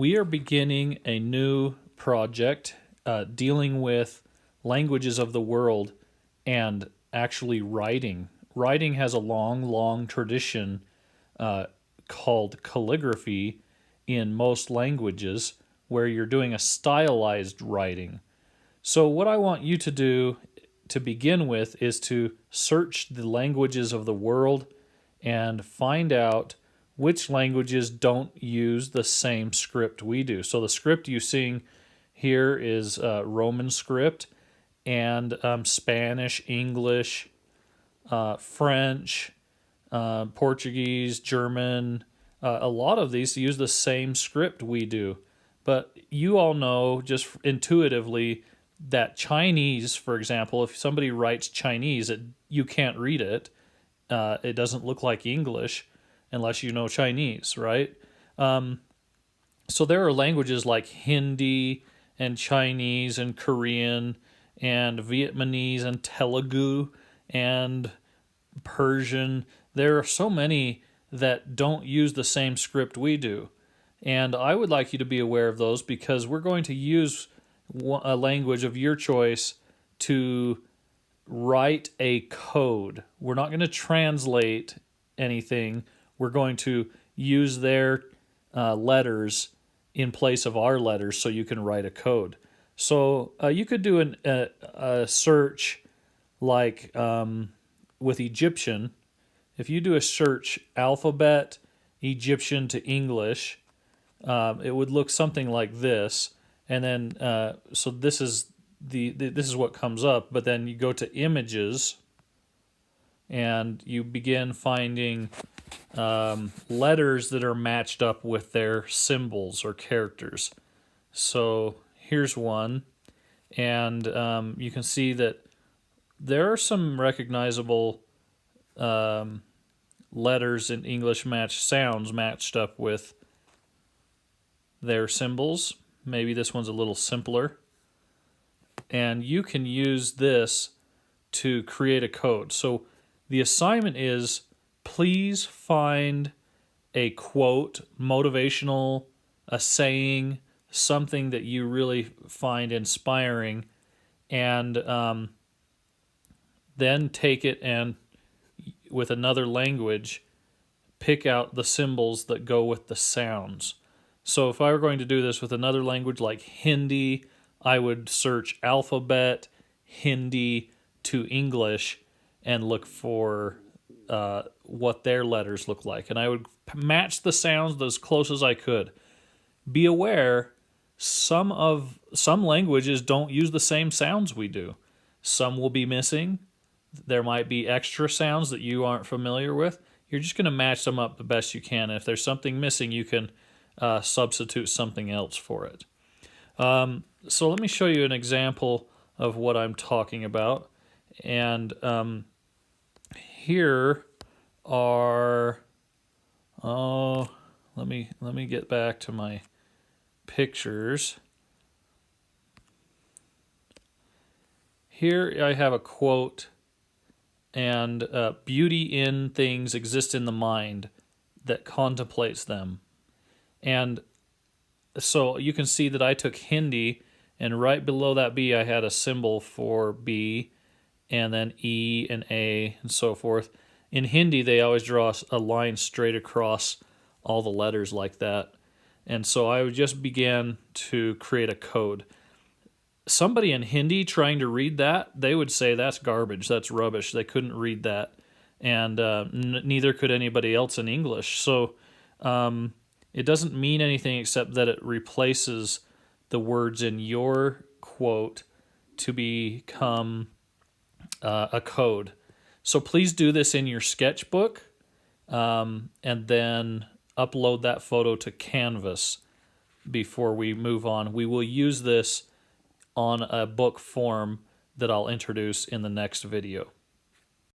We are beginning a new project dealing with languages of the world and actually writing. Writing has a long, long tradition called calligraphy in most languages, where you're doing a stylized writing. So, what I want you to do to begin with is to search the languages of the world and find out which languages don't use the same script we do. So, the script you're seeing here is Roman script, and Spanish, English, French, Portuguese, German. A lot of these use the same script we do. But you all know just intuitively that Chinese, for example, if somebody writes Chinese, you can't read it. It doesn't look like English unless you know Chinese, right? So there are languages like Hindi and Chinese and Korean and Vietnamese and Telugu and Persian. There are so many that don't use the same script we do. And I would like you to be aware of those, because we're going to use a language of your choice to write a code. We're not going to translate anything. We're going to use their letters in place of our letters so you can write a code. So you could do a search like with Egyptian. If you do a search alphabet Egyptian to English, it would look something like this. And then so this is this is what comes up. But then you go to images, and you begin finding letters that are matched up with their symbols or characters. So here's one, and you can see that there are some recognizable letters in English sounds matched up with their symbols. Maybe this one's a little simpler. And you can use this to create a code. So the assignment is, please find a quote, motivational, a saying, something that you really find inspiring, and then take it and, with another language, pick out the symbols that go with the sounds. So if I were going to do this with another language like Hindi, I would search alphabet Hindi to English and look for what their letters look like. And I would match the sounds as close as I could. Be aware, some languages don't use the same sounds we do. Some will be missing. There might be extra sounds that you aren't familiar with. You're just going to match them up the best you can. And if there's something missing, you can substitute something else for it. So let me show you an example of what I'm talking about. And here are, let me get back to my pictures. Here I have a quote, and beauty in things exists in the mind that contemplates them. And so you can see that I took Hindi, and right below that B I had a symbol for B, and then E and A and so forth. In Hindi, they always draw a line straight across all the letters like that. And so I just began to create a code. Somebody in Hindi trying to read that, they would say that's garbage, that's rubbish. They couldn't read that. And neither could anybody else in English. So it doesn't mean anything except that it replaces the words in your quote to become a code. So please do this in your sketchbook, and then upload that photo to Canvas before we move on. We will use this on a book form that I'll introduce in the next video.